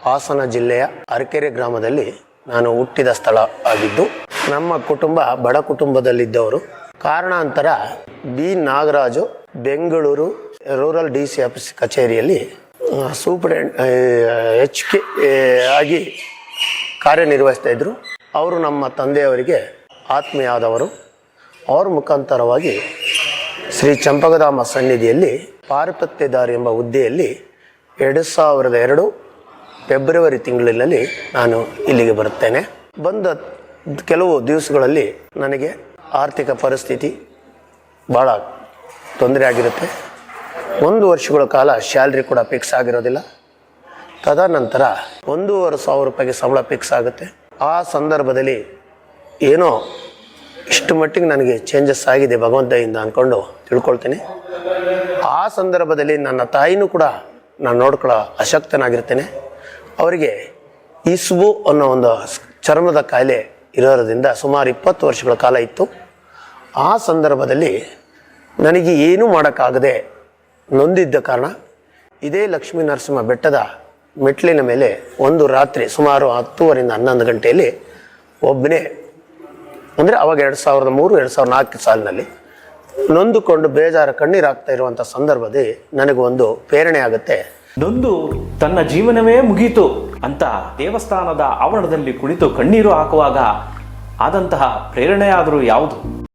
ಹಾಸನ ಜಿಲ್ಲೆಯ ಅರಕೆರೆ ಗ್ರಾಮದಲ್ಲಿ ನಾನು ಹುಟ್ಟಿದ ಸ್ಥಳ ಆಗಿದ್ದು, ನಮ್ಮ ಕುಟುಂಬ ಬಡ ಕುಟುಂಬದಲ್ಲಿದ್ದವರು. ಕಾರಣಾಂತರ B Nagaraju Bengaluru rural DC office ಕಚೇರಿಯಲ್ಲಿ ಸೂಪರಿಂಟೆಂಡೆಂಟ್ HK ಆಗಿ ಕಾರ್ಯನಿರ್ವಹಿಸ್ತಾ ಇದ್ದರು. ಅವರು ನಮ್ಮ ತಂದೆಯವರಿಗೆ ಆತ್ಮೀಯಾದವರು. ಅವ್ರ ಮುಖಾಂತರವಾಗಿ ಶ್ರೀ ಚಂಪಕಧಾಮ ಸನ್ನಿಧಿಯಲ್ಲಿ ಪಾರುಪತ್ಯದಾರಿ ಎಂಬ ಹುದ್ದೆಯಲ್ಲಿ 2002 ಫೆಬ್ರವರಿ ತಿಂಗಳಿನಲ್ಲಿ ನಾನು ಇಲ್ಲಿಗೆ ಬರುತ್ತೇನೆ. ಬಂದ ಕೆಲವು ದಿವಸಗಳಲ್ಲಿ ನನಗೆ ಆರ್ಥಿಕ ಪರಿಸ್ಥಿತಿ ಭಾಳ ತೊಂದರೆ ಆಗಿರುತ್ತೆ. 1 ವರ್ಷಗಳ ಕಾಲ ಸ್ಯಾಲ್ರಿ ಕೂಡ ಫಿಕ್ಸ್ ಆಗಿರೋದಿಲ್ಲ. ತದನಂತರ 1,500 ರೂಪಾಯಿಗೆ ಸಂಬಳ ಫಿಕ್ಸ್ ಆಗುತ್ತೆ. ಆ ಸಂದರ್ಭದಲ್ಲಿ ಏನೋ ಇಷ್ಟು ಮಟ್ಟಿಗೆ ನನಗೆ ಚೇಂಜಸ್ ಆಗಿದೆ ಭಗವಂತಯಿಂದ ಅಂದ್ಕೊಂಡು ತಿಳ್ಕೊಳ್ತೀನಿ. ಆ ಸಂದರ್ಭದಲ್ಲಿ ನನ್ನ ತಾಯಿನೂ ಕೂಡ ನಾನು ನೋಡ್ಕೊಳ್ಳೋ ಅಶಕ್ತನಾಗಿರ್ತೇನೆ. ಅವರಿಗೆ ಇಸ್ಬು ಅನ್ನೋ ಒಂದು ಚರ್ಮದ ಕಾಯಿಲೆ ಇರೋದ್ರಿಂದ ಸುಮಾರು 20 ವರ್ಷಗಳ ಕಾಲ ಇತ್ತು. ಆ ಸಂದರ್ಭದಲ್ಲಿ ನನಗೆ ಏನೂ ಮಾಡೋಕ್ಕಾಗದೆ ನೊಂದಿದ್ದ ಕಾರಣ ಇದೇ ಲಕ್ಷ್ಮೀ ನರಸಿಂಹ ಬೆಟ್ಟದ ಮೆಟ್ಲಿನ ಮೇಲೆ ಒಂದು ರಾತ್ರಿ ಸುಮಾರು 10:30ರಿಂದ 11 ಗಂಟೆಯಲ್ಲಿ ಒಬ್ಬನೇ, ಅಂದರೆ ಅವಾಗ 2003-2004 ಸಾಲಿನಲ್ಲಿ ನೊಂದುಕೊಂಡು ಬೇಜಾರು ಕಣ್ಣೀರಾಗ್ತಾ ಇರುವಂಥ ಸಂದರ್ಭದಲ್ಲಿ ನನಗೆ ಒಂದು ಪ್ರೇರಣೆ ಆಗುತ್ತೆ. ನೊಂದು ತನ್ನ ಜೀವನವೇ ಮುಗೀತು ಅಂತ ದೇವಸ್ಥಾನದ ಆವರಣದಲ್ಲಿ ಕುಳಿತು ಕಣ್ಣೀರು ಹಾಕುವಾಗ ಆದಂತಹ ಪ್ರೇರಣೆ ಆದರೂ ಯಾವುದು?